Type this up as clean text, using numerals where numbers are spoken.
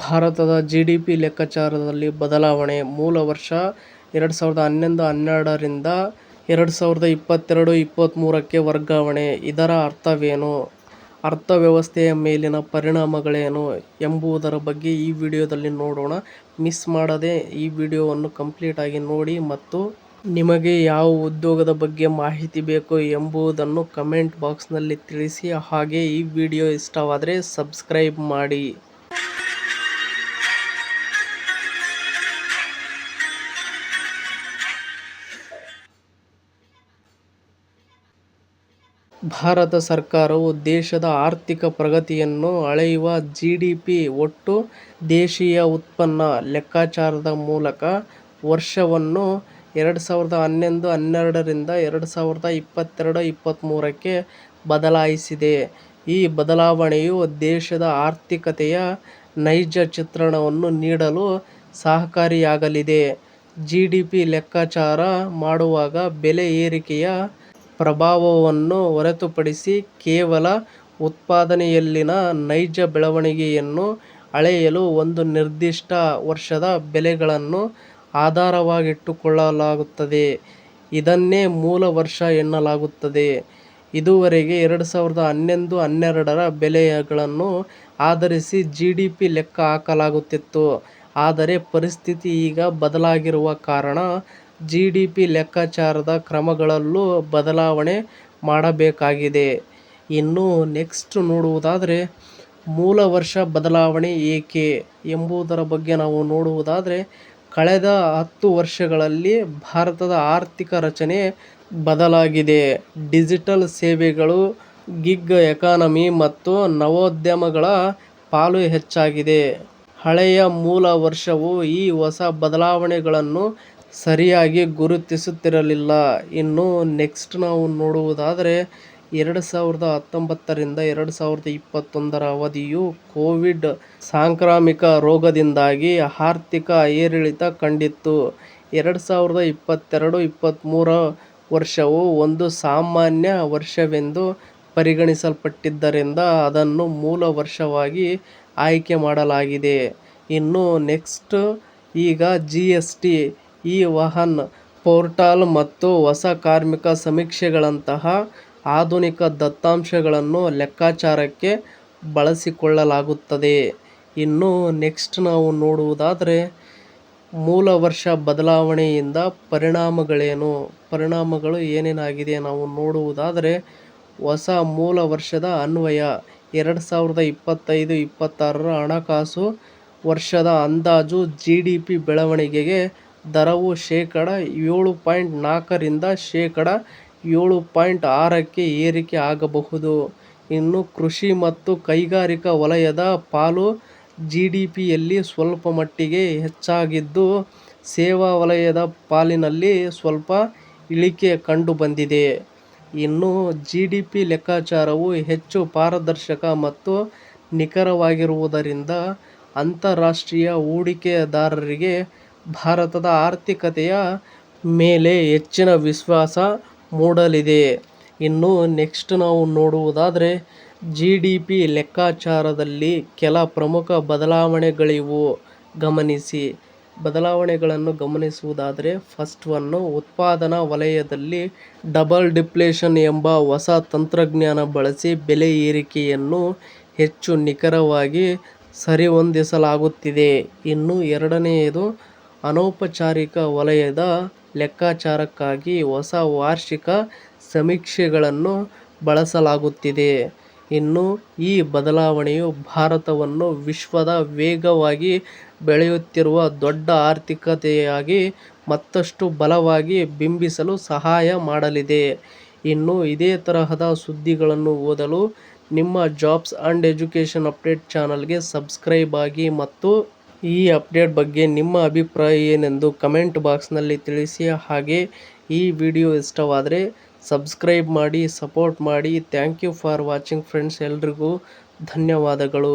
ಭಾರತದ ಜಿಡಿಪಿ ಲೆಕ್ಕಾಚಾರದಲ್ಲಿ ಬದಲಾವಣೆ. ಮೂಲ ವರ್ಷ 2011-12ರಿಂದ 2022-23ಕ್ಕೆ ವರ್ಗಾವಣೆ. ಇದರ ಅರ್ಥವೇನು? ಅರ್ಥವ್ಯವಸ್ಥೆಯ ಮೇಲಿನ ಪರಿಣಾಮಗಳೇನು ಎಂಬುದರ ಬಗ್ಗೆ ಈ ವಿಡಿಯೋದಲ್ಲಿ ನೋಡೋಣ. ಮಿಸ್ ಮಾಡದೆ ಈ ವಿಡಿಯೋವನ್ನು ಕಂಪ್ಲೀಟ್ ಆಗಿ ನೋಡಿ ಮತ್ತು ನಿಮಗೆ ಯಾವ ಉದ್ಯೋಗದ ಬಗ್ಗೆ ಮಾಹಿತಿ ಬೇಕು ಎಂಬುದನ್ನು ಕಮೆಂಟ್ ಬಾಕ್ಸ್ನಲ್ಲಿ ತಿಳಿಸಿ. ಹಾಗೆ ಈ ವಿಡಿಯೋ ಇಷ್ಟವಾದರೆ ಸಬ್ಸ್ಕ್ರೈಬ್ ಮಾಡಿ. ಭಾರತ ಸರ್ಕಾರವು ದೇಶದ ಆರ್ಥಿಕ ಪ್ರಗತಿಯನ್ನು ಅಳೆಯುವ ಜಿಡಿಪಿ ಒಟ್ಟು ದೇಶೀಯ ಉತ್ಪನ್ನ ಲೆಕ್ಕಾಚಾರದ ಮೂಲಕ ವರ್ಷವನ್ನು 2011-12ರಿಂದ 2022-23ಕ್ಕೆ ಬದಲಾಯಿಸಿದೆ. ಈ ಬದಲಾವಣೆಯು ದೇಶದ ಆರ್ಥಿಕತೆಯ ನೈಜ ಚಿತ್ರಣವನ್ನು ನೀಡಲು ಸಹಕಾರಿಯಾಗಲಿದೆ. ಜಿಡಿಪಿ ಲೆಕ್ಕಾಚಾರ ಮಾಡುವಾಗ ಬೆಲೆ ಏರಿಕೆಯ ಪ್ರಭಾವವನ್ನು ಹೊರತುಪಡಿಸಿ ಕೇವಲ ಉತ್ಪಾದನೆಯಲ್ಲಿನ ನೈಜ ಬೆಳವಣಿಗೆಯನ್ನು ಅಳೆಯಲು ಒಂದು ನಿರ್ದಿಷ್ಟ ವರ್ಷದ ಬೆಲೆಗಳನ್ನು ಆಧಾರವಾಗಿಟ್ಟುಕೊಳ್ಳಲಾಗುತ್ತದೆ. ಇದನ್ನೇ ಮೂಲ ವರ್ಷ ಎನ್ನಲಾಗುತ್ತದೆ. ಇದುವರೆಗೆ 2011-12ರ ಬೆಲೆಗಳನ್ನು ಆಧರಿಸಿ ಜಿಡಿಪಿ ಲೆಕ್ಕ ಹಾಕಲಾಗುತ್ತಿತ್ತು. ಆದರೆ ಪರಿಸ್ಥಿತಿ ಈಗ ಬದಲಾಗಿರುವ ಕಾರಣ ಜಿಡಿಪಿ ಲೆಕ್ಕಾಚಾರದ ಕ್ರಮಗಳಲ್ಲೂ ಬದಲಾವಣೆ ಮಾಡಬೇಕಾಗಿದೆ. ಇನ್ನು ನೆಕ್ಸ್ಟ್ ನೋಡುವುದಾದರೆ ಮೂಲ ವರ್ಷ ಬದಲಾವಣೆ ಏಕೆ ಎಂಬುದರ ಬಗ್ಗೆ ನಾವು ನೋಡುವುದಾದರೆ, ಕಳೆದ 10 ವರ್ಷಗಳಲ್ಲಿ ಭಾರತದ ಆರ್ಥಿಕ ರಚನೆ ಬದಲಾಗಿದೆ. ಡಿಜಿಟಲ್ ಸೇವೆಗಳು, ಗಿಗ್ ಎಕಾನಮಿ ಮತ್ತು ನವೋದ್ಯಮಗಳ ಪಾಲು ಹೆಚ್ಚಾಗಿದೆ. ಹಳೆಯ ಮೂಲ ವರ್ಷವು ಈ ಹೊಸ ಬದಲಾವಣೆಗಳನ್ನು ಸರಿಯಾಗಿ ಗುರುತಿಸುತ್ತಿರಲಿಲ್ಲ. ಇನ್ನು ನೆಕ್ಸ್ಟ್ ನಾವು ನೋಡುವುದಾದರೆ 2019ರಿಂದ 2021ರ ಅವಧಿಯು ಕೋವಿಡ್ ಸಾಂಕ್ರಾಮಿಕ ರೋಗದಿಂದಾಗಿ ಆರ್ಥಿಕ ಏರಿಳಿತ ಕಂಡಿತ್ತು. 2022-23 ವರ್ಷವು ಒಂದು ಸಾಮಾನ್ಯ ವರ್ಷವೆಂದು ಪರಿಗಣಿಸಲ್ಪಟ್ಟಿದ್ದರಿಂದ ಅದನ್ನು ಮೂಲ ವರ್ಷವಾಗಿ ಆಯ್ಕೆ ಮಾಡಲಾಗಿದೆ. ಇನ್ನು ನೆಕ್ಸ್ಟ್ ಈಗ ಜಿಎಸ್ಟಿ, ಇ-ವಾಹನ್ ಪೋರ್ಟಲ್ ಮತ್ತು ಹೊಸ ಕಾರ್ಮಿಕ ಸಮೀಕ್ಷೆಗಳಂತಹ ಆಧುನಿಕ ದತ್ತಾಂಶಗಳನ್ನು ಲೆಕ್ಕಾಚಾರಕ್ಕೆ ಬಳಸಿಕೊಳ್ಳಲಾಗುತ್ತದೆ. ಇನ್ನು ನೆಕ್ಸ್ಟ್ ನಾವು ನೋಡುವುದಾದರೆ ಮೂಲ ವರ್ಷ ಬದಲಾವಣೆಯಿಂದ ಪರಿಣಾಮಗಳೇನು, ಪರಿಣಾಮಗಳು ಏನೇನಾಗಿದೆ ನಾವು ನೋಡುವುದಾದರೆ, ಹೊಸ ಮೂಲ ವರ್ಷದ ಅನ್ವಯ 2025-26ರ ಹಣಕಾಸು ವರ್ಷದ ಅಂದಾಜು ಜಿಡಿಪಿ ಬೆಳವಣಿಗೆ ದರವು ಶೇಕಡಾ 7.4ರಿಂದ ಶೇಕಡಾ 7.6ಕ್ಕೆ ಏರಿಕೆ ಆಗಬಹುದು. ಇನ್ನು ಕೃಷಿ ಮತ್ತು ಕೈಗಾರಿಕಾ ವಲಯದ ಪಾಲು ಜಿಡಿಪಿಯಲ್ಲಿ ಸ್ವಲ್ಪ ಮಟ್ಟಿಗೆ ಹೆಚ್ಚಾಗಿದ್ದು, ಸೇವಾ ವಲಯದ ಪಾಲಿನಲ್ಲಿ ಸ್ವಲ್ಪ ಇಳಿಕೆ ಕಂಡುಬಂದಿದೆ. ಇನ್ನು ಜಿಡಿಪಿ ಲೆಕ್ಕಾಚಾರವು ಹೆಚ್ಚು ಪಾರದರ್ಶಕ ಮತ್ತು ನಿಖರವಾಗಿರುವುದರಿಂದ ಅಂತಾರಾಷ್ಟ್ರೀಯ ಹೂಡಿಕೆದಾರರಿಗೆ ಭಾರತದ ಆರ್ಥಿಕತೆಯ ಮೇಲೆ ಹೆಚ್ಚಿನ ವಿಶ್ವಾಸ ಮೂಡಲಿದೆ. ಇನ್ನು ನೆಕ್ಸ್ಟ್ ನಾವು ನೋಡುವುದಾದರೆ ಜಿಡಿಪಿ ಲೆಕ್ಕಾಚಾರದಲ್ಲಿ ಕೆಲ ಪ್ರಮುಖ ಬದಲಾವಣೆಗಳಿವು, ಗಮನಿಸಿ. ಬದಲಾವಣೆಗಳನ್ನು ಗಮನಿಸುವುದಾದರೆ, ಫಸ್ಟ್ ಒನ್, ಉತ್ಪಾದನಾ ವಲಯದಲ್ಲಿ ಡಬಲ್ ಡಿಫ್ಲೇಷನ್ ಎಂಬ ಹೊಸ ತಂತ್ರಜ್ಞಾನ ಬಳಸಿ ಬೆಲೆ ಏರಿಕೆಯನ್ನು ಹೆಚ್ಚು ನಿಖರವಾಗಿ ಸರಿಹೊಂದಿಸಲಾಗುತ್ತಿದೆ. ಇನ್ನು ಎರಡನೆಯದು, ಅನೌಪಚಾರಿಕ ವಲಯದ ಲೆಕ್ಕಾಚಾರಕ್ಕಾಗಿ ಹೊಸ ವಾರ್ಷಿಕ ಸಮೀಕ್ಷೆಗಳನ್ನು ಬಳಸಲಾಗುತ್ತಿದೆ. ಇನ್ನು ಈ ಬದಲಾವಣೆಯು ಭಾರತವನ್ನು ವಿಶ್ವದ ವೇಗವಾಗಿ ಬೆಳೆಯುತ್ತಿರುವ ದೊಡ್ಡ ಆರ್ಥಿಕತೆಯಾಗಿ ಮತ್ತಷ್ಟು ಬಲವಾಗಿ ಬಿಂಬಿಸಲು ಸಹಾಯ ಮಾಡಲಿದೆ. ಇನ್ನು ಇದೇ ತರಹದ ಸುದ್ದಿಗಳನ್ನು ಓದಲು ನಿಮ್ಮ ಜಾಬ್ಸ್ ಅಂಡ್ ಎಜುಕೇಷನ್ ಅಪ್ಡೇಟ್ ಚಾನಲ್ಗೆ ಸಬ್ಸ್ಕ್ರೈಬ್ ಆಗಿ ಮತ್ತು ಈ ಅಪ್ಡೇಟ್ ಬಗ್ಗೆ ನಿಮ್ಮ ಅಭಿಪ್ರಾಯ ಏನೆಂದು ಕಮೆಂಟ್ ಬಾಕ್ಸ್ನಲ್ಲಿ ತಿಳಿಸಿ. ಹಾಗೆ ಈ ವಿಡಿಯೋ ಇಷ್ಟವಾದರೆ ಸಬ್ಸ್ಕ್ರೈಬ್ ಮಾಡಿ, ಸಪೋರ್ಟ್ ಮಾಡಿ. Thank you for watching friends. ಎಲ್ರಿಗೂ ಧನ್ಯವಾದಗಳು.